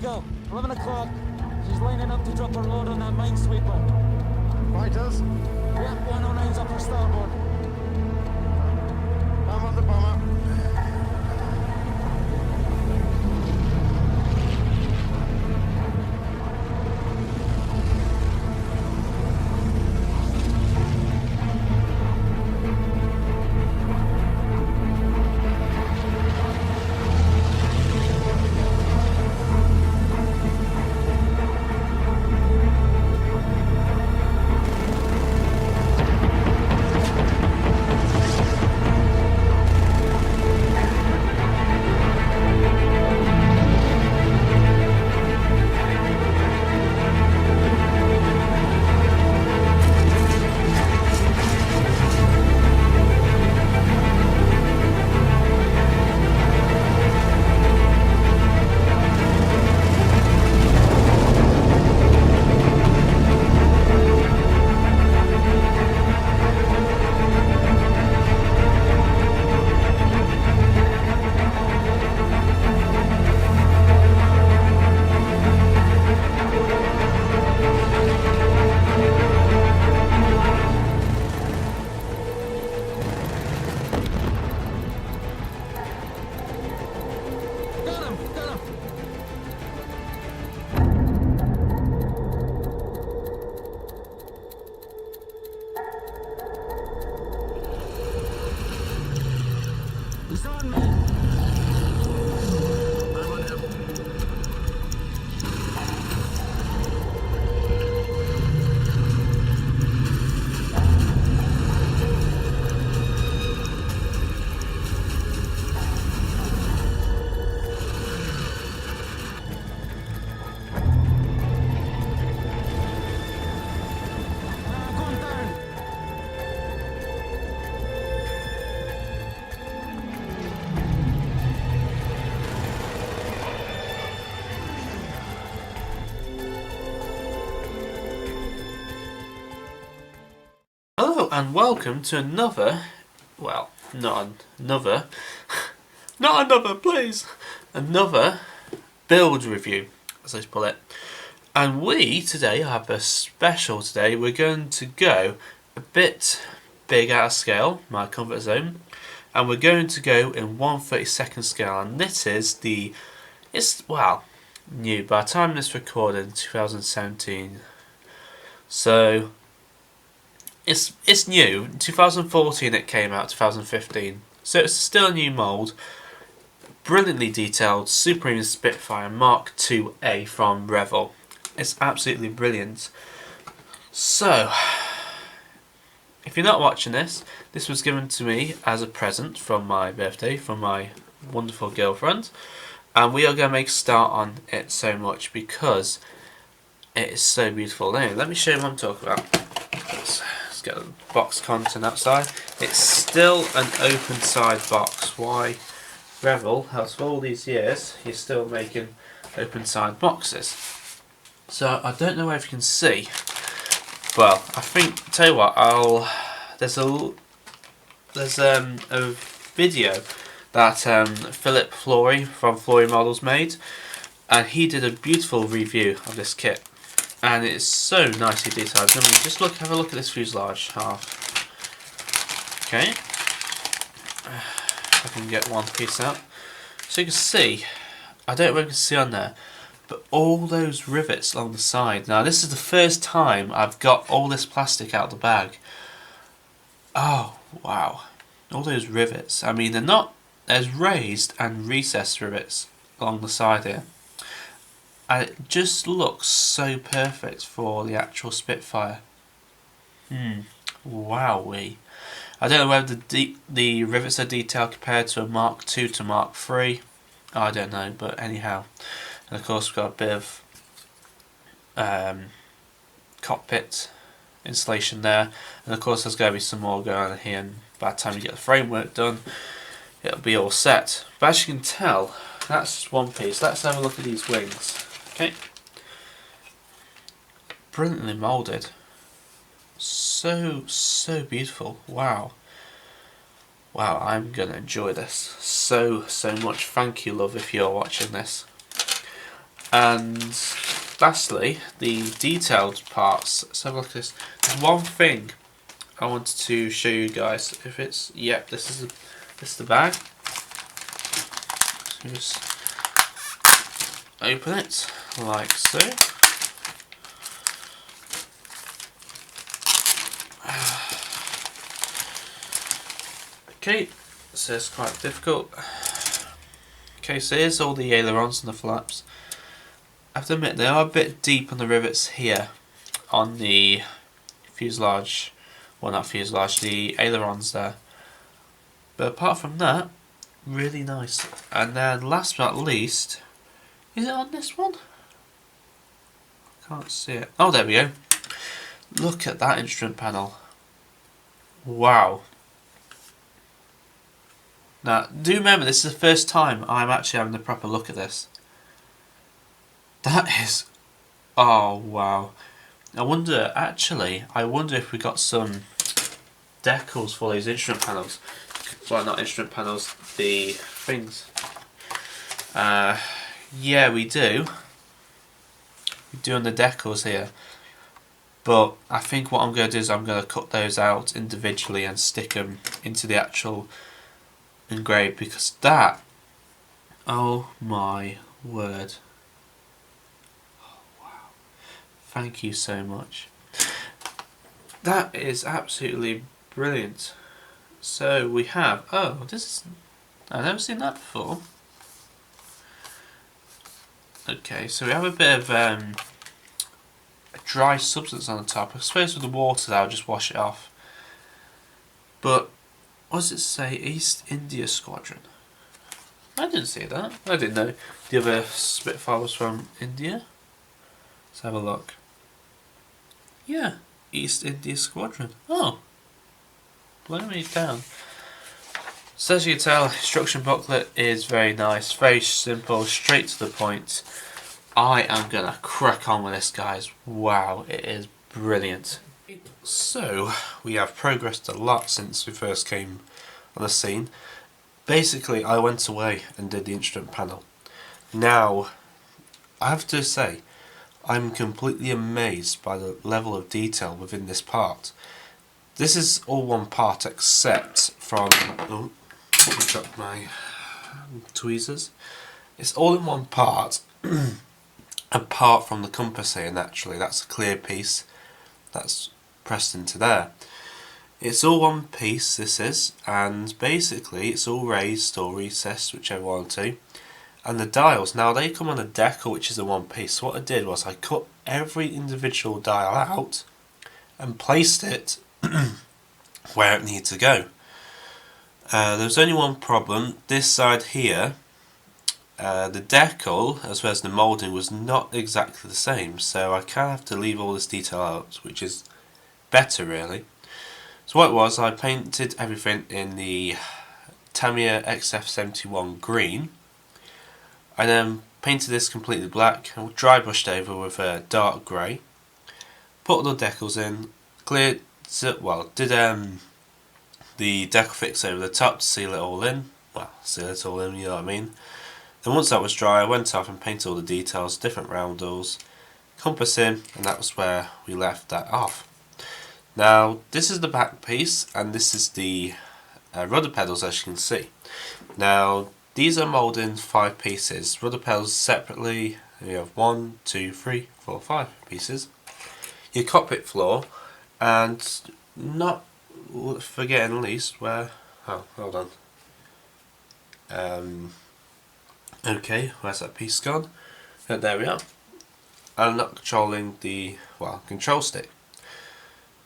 go. 11 o'clock. She's lining up to drop her load on that minesweeper. Fighters? Yep, 109's up her starboard. I'm on the bomber. He's on me. I'm on him. Going down. Hello and welcome to another, well, not another, please, another build review, as I put it. And we today have a special today. We're going to go a bit big out of scale, my comfort zone, and we're going to go in 1/32 scale. And this is new by the time this recorded in 2017. So it's new. In 2014 it came out, 2015. So it's still a new mould. Brilliantly detailed Supermarine Spitfire Mk.II from Revell. It's absolutely brilliant. So, if you're not watching this, this was given to me as a present from my birthday from my wonderful girlfriend. And we are going to make a start on it so much because it is so beautiful. Anyway, let me show you what I'm talking about. Let's get the box content outside. It's still an open side box. Why Revell has for all these years, he's still making open side boxes. So I don't know if you can see. Well, I think, tell you what, there's a video that Philip Flory from Flory Models made, and he did a beautiful review of this kit, and it's so nicely detailed. I mean, just have a look at this fuselage half. Okay, if I can get one piece out, so you can see. I don't know if you can see on there, but all those rivets along the side. Now this is the first time I've got all this plastic out of the bag. Oh wow, all those rivets. I mean, there's raised and recessed rivets along the side here, and it just looks so perfect for the actual Spitfire. Wowee. I don't know whether the rivets are detailed compared to a Mk.II to Mk.III. I don't know, but anyhow. And of course we've got a bit of cockpit installation there, and of course there's going to be some more going on here, and by the time you get the framework done it'll be all set. But as you can tell, that's just one piece. Let's have a look at these wings. Okay, brilliantly moulded, so beautiful. Wow, I'm gonna enjoy this so much. Thank you, love, if you're watching this. And lastly, the detailed parts. Let's have a look at this. There's one thing I wanted to show you guys. If it's, yep, this is the bag. So just open it like so. Okay, so it's quite difficult. Okay, so here's all the ailerons and the flaps. I have to admit, they are a bit deep on the rivets here on the fuselage, well not fuselage, the ailerons there. But apart from that, really nice. And then last but not least, is it on this one? Can't see it. Oh, there we go. Look at that instrument panel. Wow. Now, do remember, this is the first time I'm actually having a proper look at this. That is... oh, wow. I wonder if we got some decals for these instrument panels. Well, not instrument panels, the things. Yeah, we do. We do on the decals here. But I think what I'm going to do is I'm going to cut those out individually and stick them into the actual engraved, because that, oh my word, oh, wow, thank you so much, that is absolutely brilliant. So we have, oh, this is, I've never seen that before. Okay, so we have a bit of a dry substance on the top. I suppose with the water that'll just wash it off, but what does it say? East India Squadron. I didn't see that. I didn't know the other Spitfire was from India. Let's have a look. Yeah, East India Squadron. Oh, blow me down. So as you can tell, instruction booklet is very nice, very simple, straight to the point. I am gonna crack on with this, guys. Wow, it is brilliant. So, we have progressed a lot since we first came on the scene. Basically, I went away and did the instrument panel. Now, I have to say, I'm completely amazed by the level of detail within this part. This is all one part except from... oh, I dropped my tweezers. It's all in one part, apart from the compass here, naturally. That's a clear piece. That's pressed into there. It's all one piece, this is, and basically it's all raised or recessed, whichever one to. And the dials, now they come on a decal, which is a one piece. So what I did was I cut every individual dial out and placed it where it needed to go. There was only one problem. This side here, the decal as well as the moulding was not exactly the same, so I kind of have to leave all this detail out, which is better really. So what it was, I painted everything in the Tamiya XF71 green. I then painted this completely black and dry brushed over with a dark grey. Put all the decals in, cleared, well, did the decal fix over the top to seal it all in. Well, seal it all in, you know what I mean. Then once that was dry, I went off and painted all the details, different roundels, compass in, and that was where we left that off. Now, this is the back piece, and this is the rudder pedals, as you can see. Now, these are moulded in 5 pieces. Rudder pedals separately, you have 1, 2, 3, 4, 5 pieces. Your cockpit floor, and not forgetting least where, oh, hold on. Okay, where's that piece gone? There we are. I'm not controlling the, well, control stick.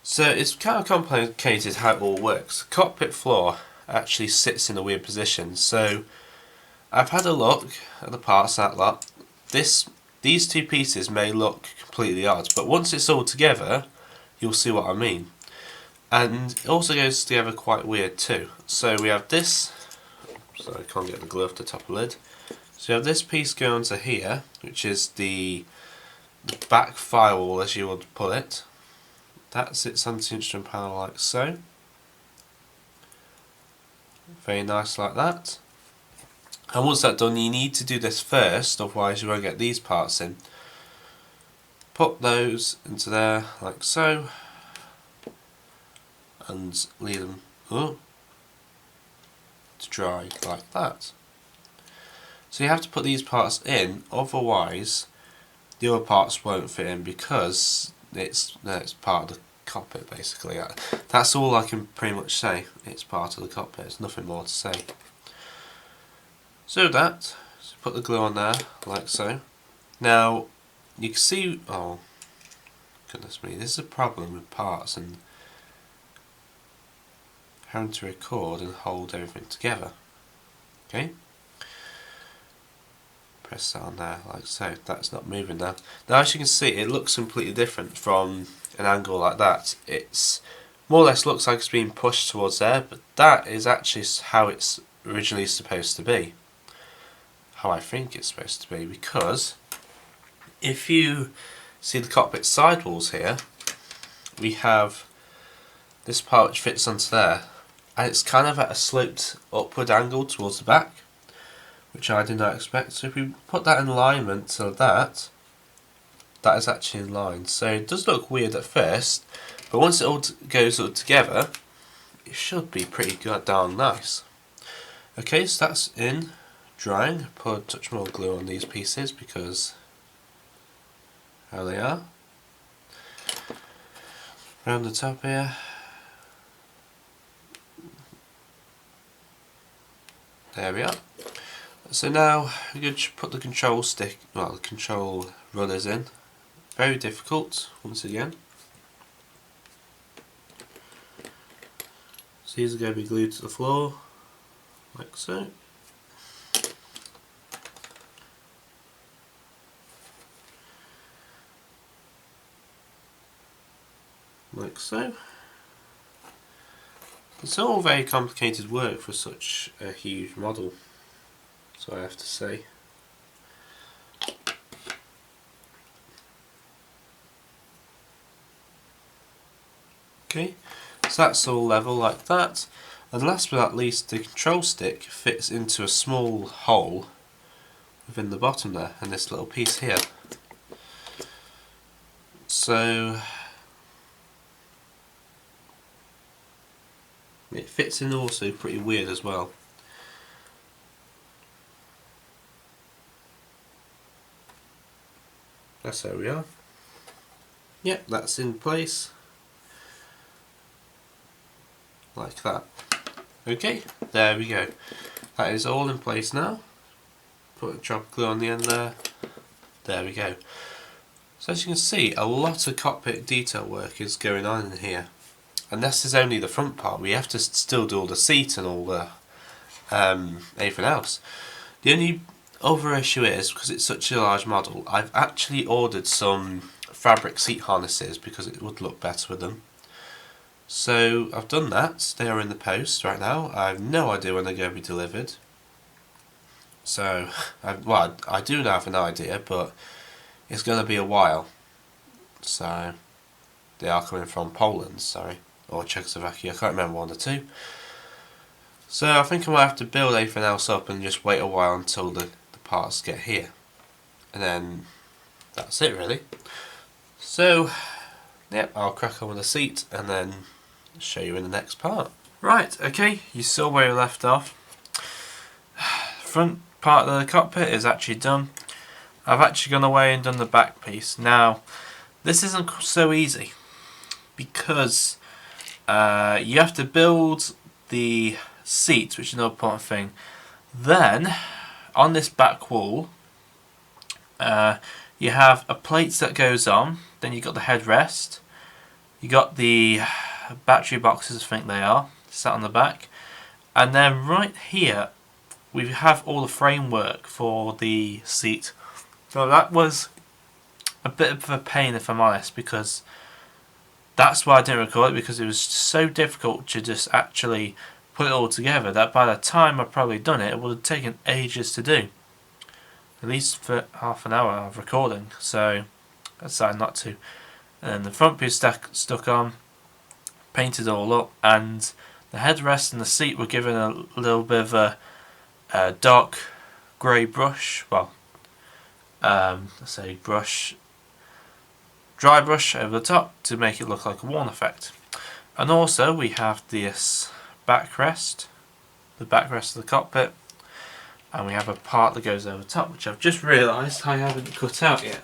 So it's kind of complicated how it all works. The cockpit floor actually sits in a weird position. So I've had a look at the parts, that lot. These two pieces may look completely odd, but once it's all together, you'll see what I mean. And it also goes together quite weird too. So we have this, so I can't get the glue off the top of the lid. So you have this piece going to here, which is the back firewall, as you would put it. That sits onto the instrument panel like so. Very nice like that. And once that's done, you need to do this first, otherwise you won't get these parts in. Put those into there like so, and leave them to dry like that. So you have to put these parts in, otherwise the other parts won't fit in, because it's part of the cockpit basically. That's all I can pretty much say. It's part of the cockpit, there's nothing more to say. So put the glue on there like so. Now you can see, oh goodness me, this is a problem with parts and having to record and hold everything together. Okay, press that on there like so. That's not moving now. Now as you can see, it looks completely different from an angle like that. It's more or less looks like it's being pushed towards there, but that is actually how it's originally supposed to be. How I think it's supposed to be, because if you see the cockpit sidewalls here, we have this part which fits onto there, and it's kind of at a sloped upward angle towards the back, which I did not expect. So if we put that in alignment so that is actually in line. So it does look weird at first, but once it all goes all together, it should be pretty good, darn nice. Okay, so that's in drying. Put a touch more glue on these pieces because how they are. Around the top here. There we are. So now we're going to put the control stick, well, the control runners in. Very difficult, once again. So these are going to be glued to the floor, like so. Like so. It's all very complicated work for such a huge model, so I have to say. Okay, so that's all level like that, and last but not least, the control stick fits into a small hole within the bottom there, and this little piece here. So it fits in also pretty weird as well. That's how we are. Yep, that's in place. Like that. Okay, there we go. That is all in place now. Put a drop of glue on the end there. There we go. So as you can see, a lot of cockpit detail work is going on in here. And this is only the front part. We have to still do all the seat and all the everything else. The only other issue is, because it's such a large model, I've actually ordered some fabric seat harnesses because it would look better with them. So I've done that. They are in the post right now. I have no idea when they're going to be delivered. So, I do have an idea, but it's going to be a while. So they are coming from Poland, sorry, or Czechoslovakia. I can't remember one of the two. So I think I might have to build everything else up and just wait a while until the parts get here, and then that's it really. So yep, I'll crack on with the seat and then show you in the next part. Right, okay, you saw where you left off. Front part of the cockpit is actually done. I've actually gone away and done the back piece. Now this isn't so easy because you have to build the seat, which is another important thing. Then on this back wall you have a plate that goes on, then you've got the headrest, you got the battery boxes, I think they are, sat on the back, and then right here we have all the framework for the seat. So that was a bit of a pain, if I'm honest, because that's why I didn't record it, because it was so difficult to just actually put it all together that by the time I'd probably done it, it would have taken ages to do. At least for half an hour of recording, so I decided not to. And then the front piece stuck on, painted all up, and the headrest and the seat were given a little bit of a dark grey brush, well, let's say brush, dry brush over the top to make it look like a worn effect. And also we have this backrest, the backrest of the cockpit, and we have a part that goes over the top, which I've just realised I haven't cut out yet.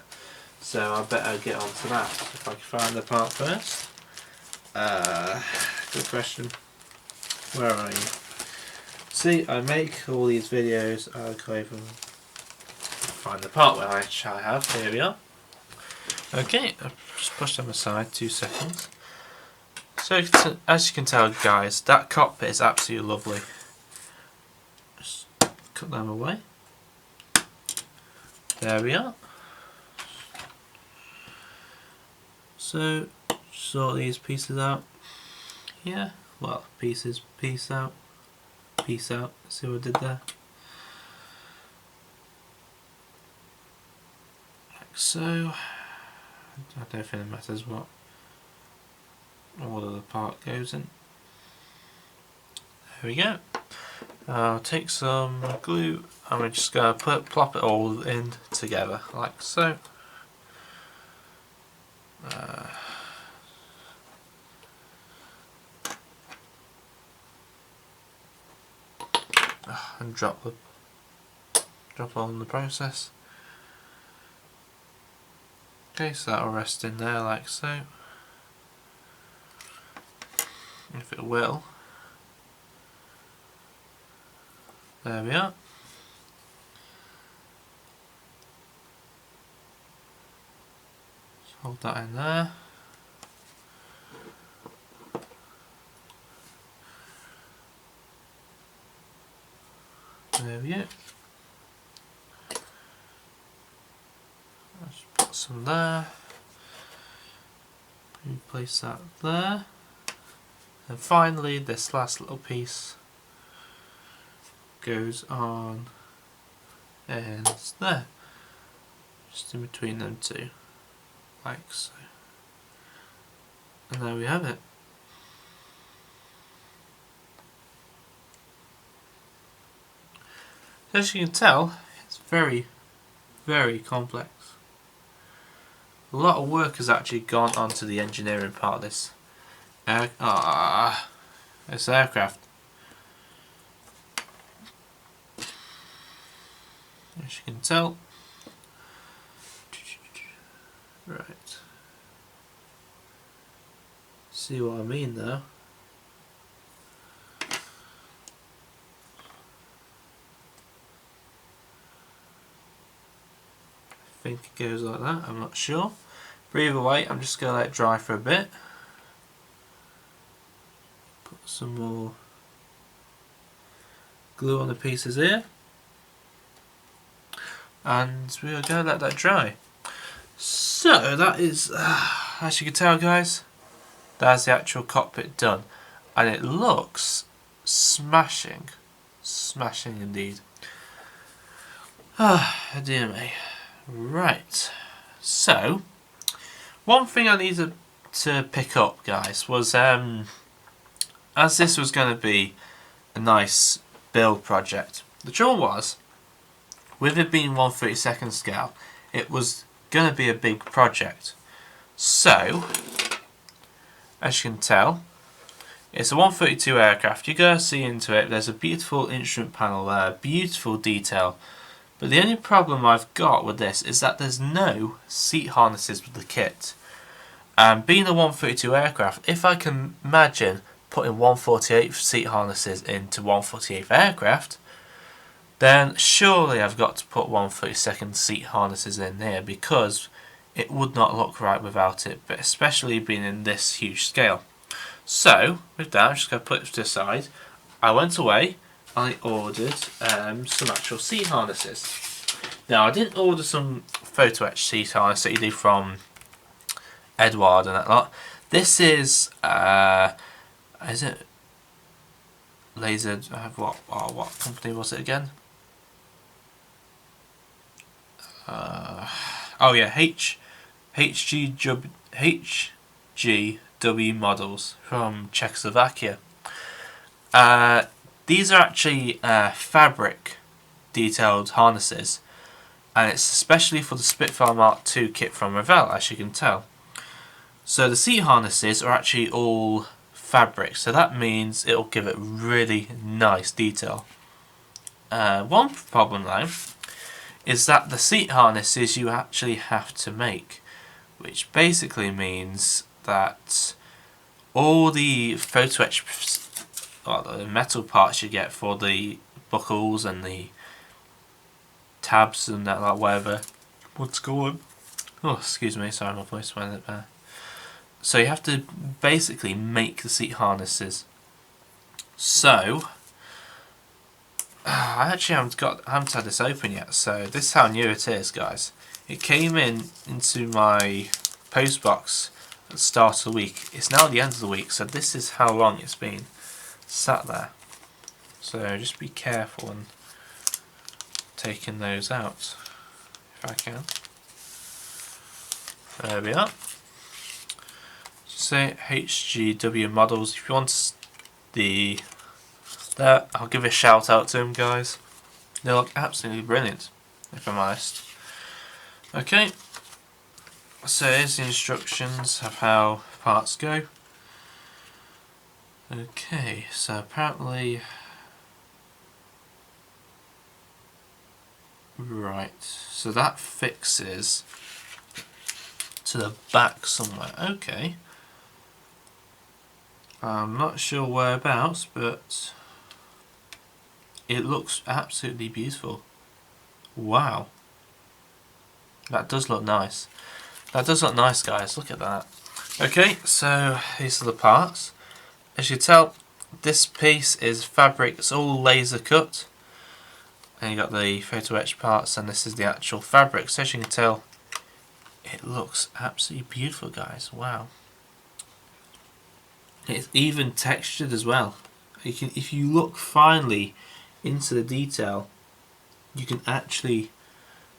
So I better get on to that. If I can find the part first. Good question. Where are you? See, I make all these videos. I'll go over and find the part where I have. Here we are. Okay, I've just pushed them aside. 2 seconds. So as you can tell, guys, that cockpit is absolutely lovely. Just cut them away. There we are. So sort these pieces out. Yeah, well, pieces, piece out, piece out. See what I did there? Like so. I don't think it matters what order the part goes in. There we go. I'll take some glue and we're just going to plop it all in together, like so. And drop all in the process. Okay, so that'll rest in there like so. If it will. There we are. Just hold that in there. There we go. Let's put some there. Place that there. And finally, this last little piece goes on and it's there. Just in between them two. Like so. And there we have it. As you can tell, it's very, very complex. A lot of work has actually gone onto the engineering part of this this aircraft. As you can tell. Right. See what I mean though? I think it goes like that, I'm not sure. But either way, I'm just going to let it dry for a bit. Put some more glue on the pieces here. And we are going to let that dry. So that is, as you can tell guys, that's the actual cockpit done. And it looks smashing. Smashing indeed. Ah, dear me. Right, so one thing I needed to pick up, guys, was as this was going to be a nice build project. The trouble was, with it being 1/32 scale, it was going to be a big project. So, as you can tell, it's a 132 aircraft. You're going to see into it. There's a beautiful instrument panel there, beautiful detail. But the only problem I've got with this is that there's no seat harnesses with the kit. And being a 132 aircraft, if I can imagine putting 148 seat harnesses into 148 aircraft, then surely I've got to put 132nd seat harnesses in there because it would not look right without it, but especially being in this huge scale. So, with that, I'm just going to put it to the side. I went away. I ordered some actual seat harnesses. Now I didn't order some photo etch seat harness that you do from Edward and that lot. This is it laser? What company was it again? Oh yeah, HGW models from Czechoslovakia. These are actually fabric detailed harnesses, and it's especially for the Spitfire Mk.II kit from Revell, as you can tell. So the seat harnesses are actually all fabric, so that means it'll give it really nice detail. One problem though is that the seat harnesses you actually have to make, which basically means that all the photo etch, or the metal parts you get for the buckles and the tabs and that, like whatever, what's going? Oh, excuse me, sorry, my voice went a bit there. So you have to basically make the seat harnesses. So I actually haven't had this open yet. So this is how new it is, guys. It came into my post box at the start of the week. It's now the end of the week, so this is how long it's been sat there. So just be careful when taking those out, if I can. There we are. Say HGW models. If you want the there, I'll give a shout out to them, guys. They look absolutely brilliant, if I'm honest. Okay, so here's the instructions of how parts go. Okay, so apparently, right, so that fixes to the back somewhere. Okay, I'm not sure whereabouts, but it looks absolutely beautiful. Wow, that does look nice. That does look nice, guys. Look at that. Okay, so these are the parts. As you tell, this piece is fabric. It's all laser cut, and you got the photo etch parts, and this is the actual fabric. So as you can tell, it looks absolutely beautiful, guys. Wow. It's even textured as well. You can, if you look finely into the detail, you can actually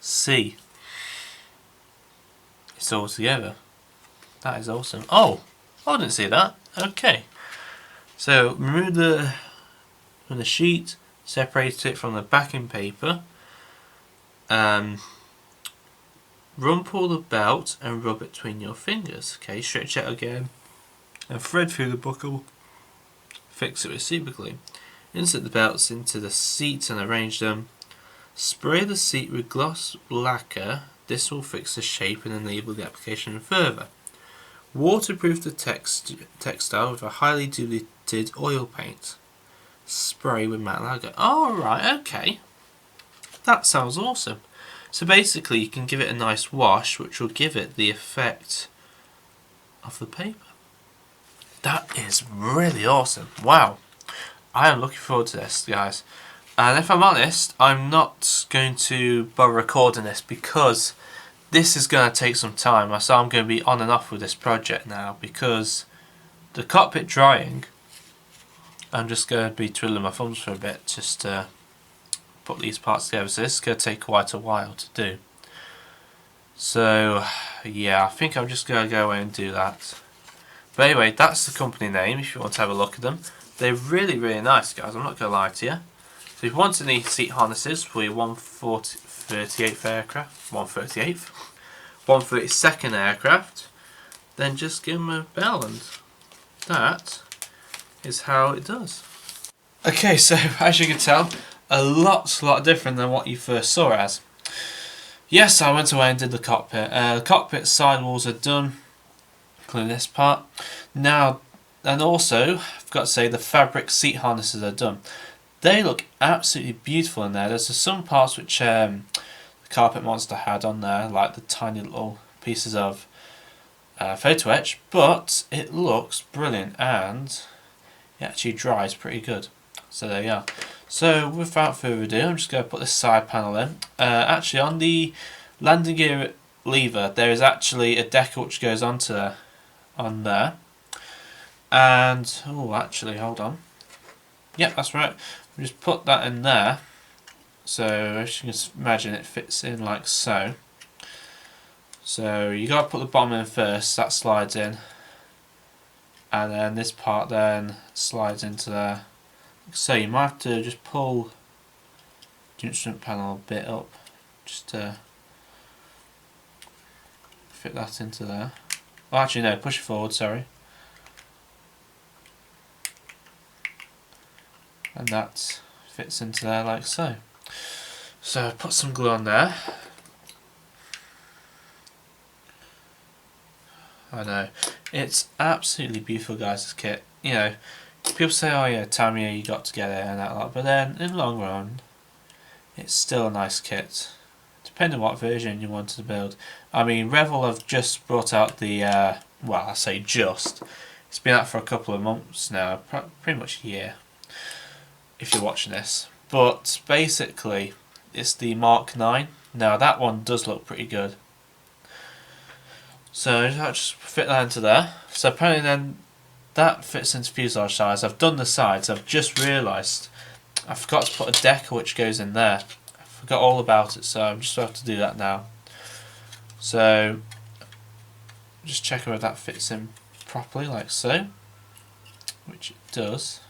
see it's all together. That is awesome. Oh, I didn't see that. Okay. So remove the sheet, separate it from the backing paper. Rumple the belt and rub it between your fingers. Okay, stretch it again and thread through the buckle. Fix it with super glue. Insert the belts into the seat and arrange them. Spray the seat with gloss lacquer. This will fix the shape and enable the application further. Waterproof the textile with a highly diluted oil paint. Spray with matte lacquer. Alright, okay. That sounds awesome. So basically you can give it a nice wash, which will give it the effect of the paper. That is really awesome. Wow. I am looking forward to this, guys. And if I'm honest, I'm not going to bother recording this because this is going to take some time. So I'm going to be on and off with this project now because the cockpit drying, I'm just going to be twiddling my thumbs for a bit just to put these parts together. So this is going to take quite a while to do. So yeah, I think I'm just going to go away and do that. But anyway, that's the company name if you want to have a look at them. They're really, really nice, guys. I'm not going to lie to you. So if you want any seat harnesses for your 138th aircraft, 138th, 132nd aircraft, then just give them a bell, and that is how it does. Okay, so as you can tell, a lot different than what you first saw as. Yes, I went away and did the cockpit. The cockpit sidewalls are done, including this part. Now, and also, I've got to say, the fabric seat harnesses are done. They look absolutely beautiful in there. There's some parts which the Carpet Monster had on there, like the tiny little pieces of photo etch, but it looks brilliant and it actually dries pretty good. So there you are. So without further ado, I'm just going to put this side panel in. Actually, on the landing gear lever, there is actually a decal which goes onto there, on there. And oh, actually, hold on. Yep, that's right. We just put that in there. So as you can imagine, it fits in like so. So you got to put the bottom in first. That slides in, and then this part then slides into there. So you might have to just pull instrument panel a bit up, just to fit that into there. Oh, actually no, push it forward, sorry. And that fits into there like so. So put some glue on there. I know, it's absolutely beautiful, guys, this kit. You know, people say, oh yeah, Tamiya, you got to get it and that lot, but then in the long run, it's still a nice kit, depending on what version you want to build. I mean, Revell have just brought out the, well, I say just, it's been out for a couple of months now, pretty much a year, if you're watching this. But basically, it's the Mk.II. Now that one does look pretty good. So I'll just fit that into there. So apparently then that fits into fuselage size. I've done the sides. I've just realised I forgot to put a decker which goes in there. I forgot all about it, so I'm just going to have to do that now. So just checking whether that fits in properly like so, which it does.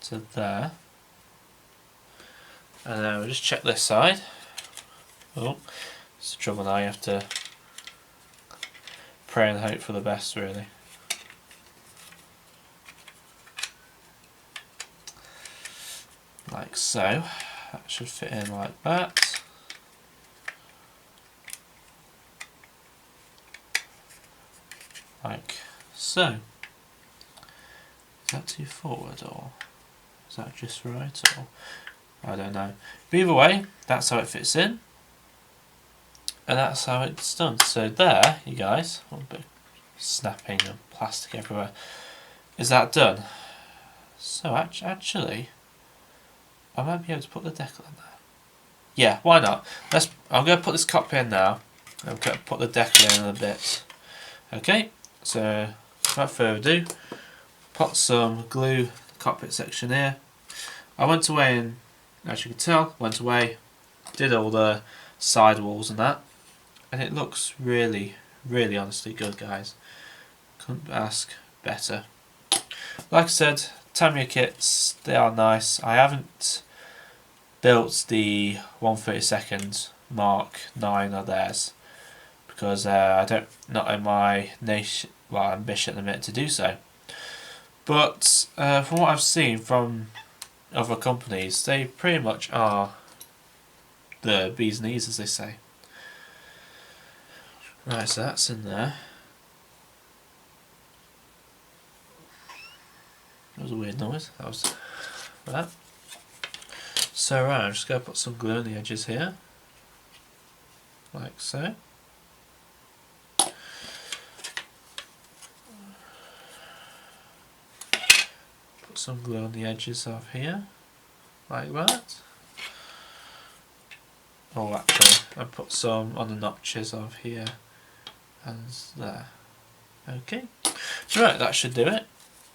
To there. And then we'll just check this side. Oh, it's the trouble now, you have to pray and hope for the best, really. Like so. That should fit in like that. Like so. Is that too forward, or is that just right, or I don't know. But either way, that's how it fits in. And that's how it's done. So there, you guys, a bit of snapping and plastic everywhere. Is that done? So actually, I might be able to put the decal in there. Yeah, why not? I'm going to put this cockpit in now. I'm going to put the decal in a bit. Okay, so without further ado, put some glue in the cockpit section here. I went away and, as you can tell, did all the side walls and that. And it looks really, really honestly good, guys. Couldn't ask better. Like I said, Tamiya kits, they are nice. I haven't built the 1/32 Mk.II of theirs because not in my ambition at the minute to do so. But from what I've seen from other companies, they pretty much are the bee's knees, as they say. Right, so that's in there. That was a weird noise. That was that. So right, I'm just going to put some glue on the edges here, like so. Put some glue on the edges of here, like that. Oh, actually, I put some on the notches of here and there. Okay, right, that should do it.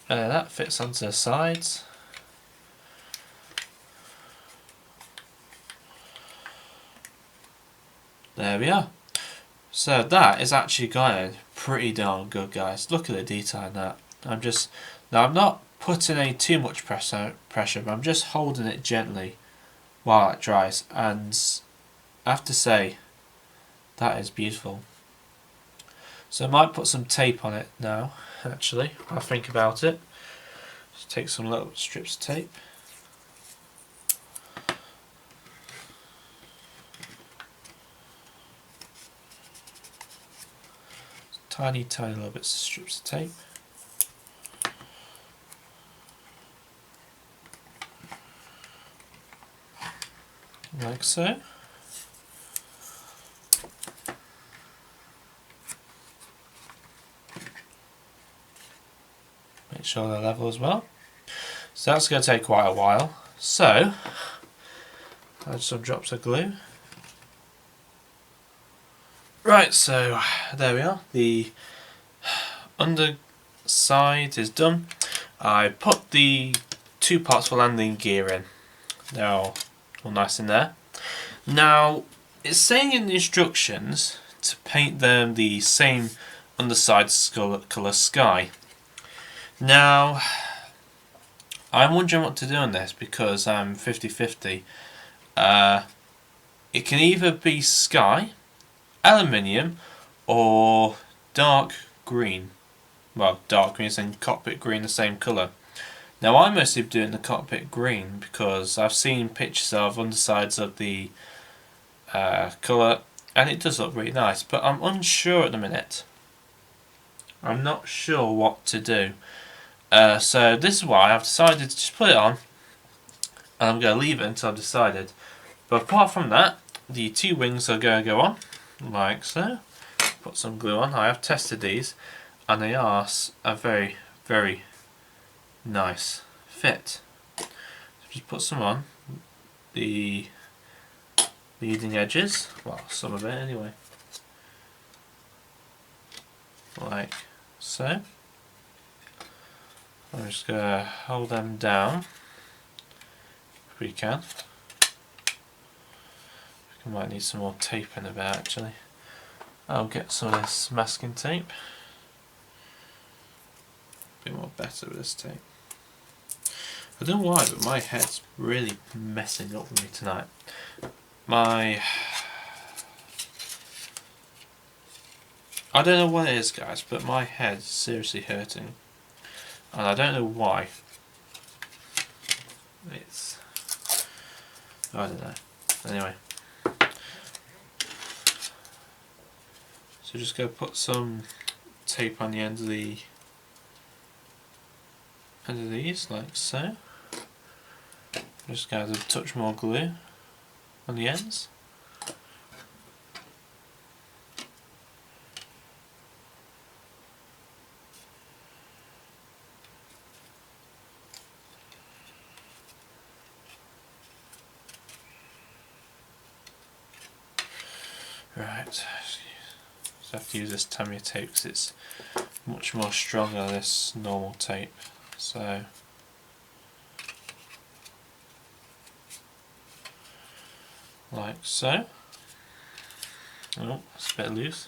That fits onto the sides. There we are. So that is actually going pretty darn good, guys. Look at the detail in that. I'm not putting any too much pressure, but I'm just holding it gently while it dries, and I have to say that is beautiful. So I might put some tape on it now, actually. I'll think about it. Just take some little strips of tape. Tiny little bits of strips of tape. Like so. Make sure they're level as well. So that's going to take quite a while. So, add some drops of glue. Right, so there we are. The underside is done. I put the 2 parts for landing gear in. They're all nice in there. Now, it's saying in the instructions to paint them the same underside colour sky. Now, I'm wondering what to do on this because I'm 50-50. It can either be sky, aluminium, or dark green. Well, dark green and cockpit green the same colour. Now I'm mostly doing the cockpit green because I've seen pictures of undersides of the colour and it does look really nice, but I'm unsure at the minute. I'm not sure what to do. So this is why I've decided to just put it on and I'm going to leave it until I've decided. But apart from that, the two wings are going to go on like so. Put some glue on. I have tested these and they are a very, very nice fit. So just put some on the leading edges, well, some of it anyway, like so. I'm just going to hold them down if we can. We might need some more tape in a bit actually. I'll get some of this masking tape. Be more better with this tape. I don't know why, but my head's really messing up with me tonight. I don't know what it is, guys, but my head's seriously hurting. And I don't know why. I don't know. Anyway. So just go put some tape on the end of these, like so. Just going to touch more glue on the ends. Right, just have to use this Tamiya tape because it's much more stronger than this normal tape. So like so. Oh, it's a bit loose.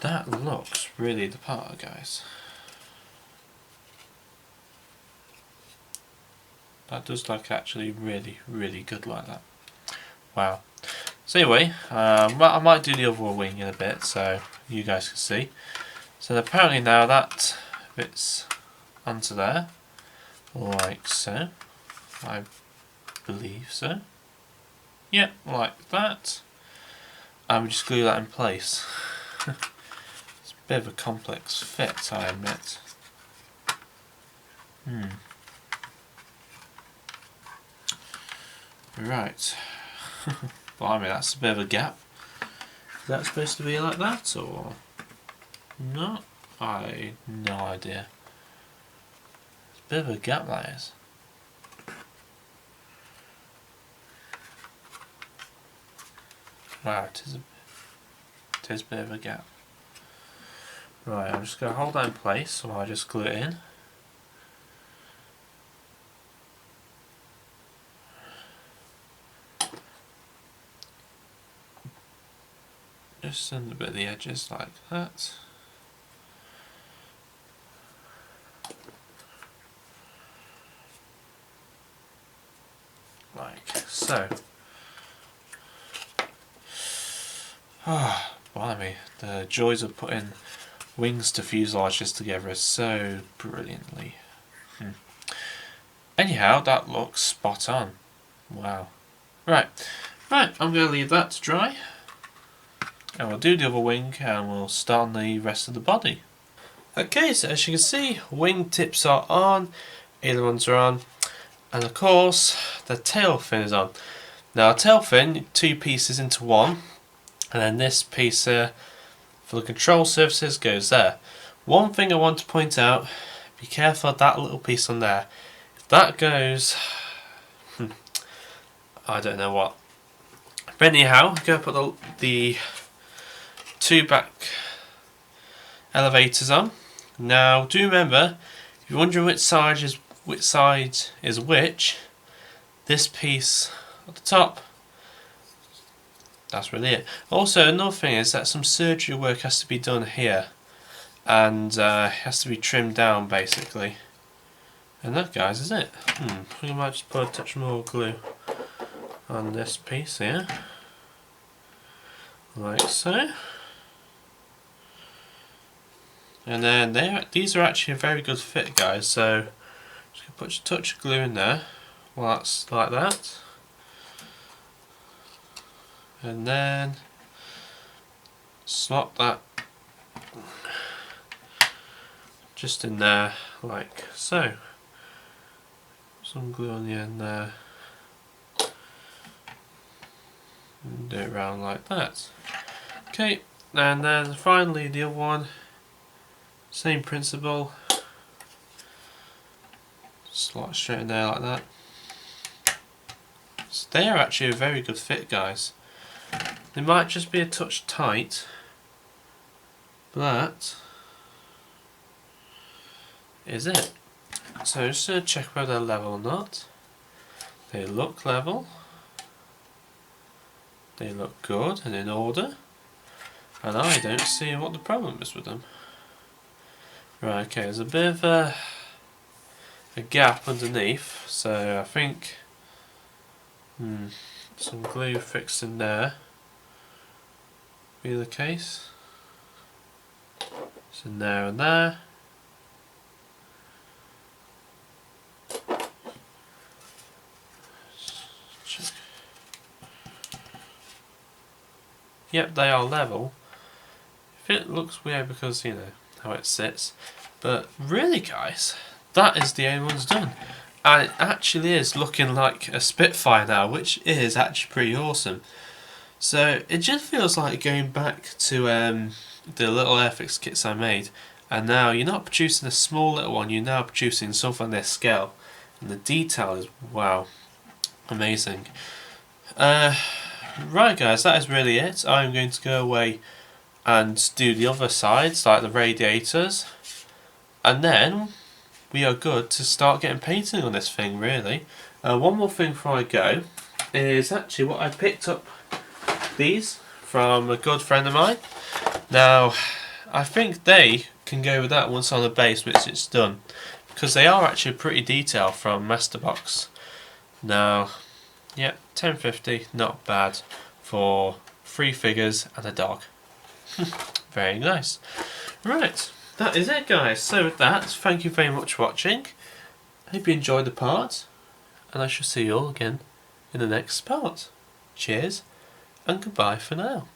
That looks really the part, guys. That does look actually really, really good like that. Wow. So anyway, I might do the other wing in a bit so you guys can see. So apparently now that fits onto there, like so. I believe so. Yep, like that. And we just glue that in place. It's a bit of a complex fit, I admit. Right. Blimey, that's a bit of a gap. Is that supposed to be like that or not? I no idea. It's a bit of a gap, that is. Wow, it is a bit of a gap. Right, I'm just going to hold that in place while I just glue it in. Just send a bit of the edges like that. Like so. Ah, blimey, the joys of putting wings to fuselages together so brilliantly. Anyhow, that looks spot on. Wow. Right, I'm going to leave that to dry. And we'll do the other wing and we'll start on the rest of the body. Okay, so as you can see, wing tips are on, ailerons are on, and of course the tail fin is on. Now tail fin, two pieces into one, and then this piece for the control surfaces goes there. One thing I want to point out, be careful of that little piece on there. If that goes, I don't know what. But anyhow, I'm going to put the two back elevators on. Now do remember, if you're wondering which side is which, this piece at the top that's really it. Also, another thing is that some surgery work has to be done here, and has to be trimmed down basically. And that, guys, is it. We might just put a touch more glue on this piece here, like so. And then these are actually a very good fit, guys. So just gonna put a touch of glue in there. Well, that's like that. And then slot that just in there, like so. Some glue on the end there. And do it round like that. Okay, and then finally the other one, same principle. Slot straight in there like that. So they are actually a very good fit, guys. They might just be a touch tight, but that is it. So just to check whether they're level or not. They look level. They look good and in order. And I don't see what the problem is with them. Right, okay, there's a bit of a gap underneath, so I think some glue fixed in there be the case. It's in there and there. Check. Yep, they are level. If it looks weird because, you know, how it sits, but really, guys, that is the only one's done. And it actually is looking like a Spitfire now, which is actually pretty awesome. So it just feels like going back to the little Airfix kits I made, and now you're not producing a small little one, you're now producing something on this scale, and the detail is, wow, amazing. Right, guys, that is really it. I'm going to go away and do the other sides, like the radiators, and then we are good to start getting painting on this thing, really. One more thing before I go is actually what I picked up these from a good friend of mine. Now, I think they can go with that once on the base, which it's done, because they are actually pretty detailed from Masterbox. Now, yeah, 1050, not bad for 3 figures and a dog. Very nice. Right, that is it, guys. So with that, thank you very much for watching. I hope you enjoyed the part, and I shall see you all again in the next part. Cheers and goodbye for now.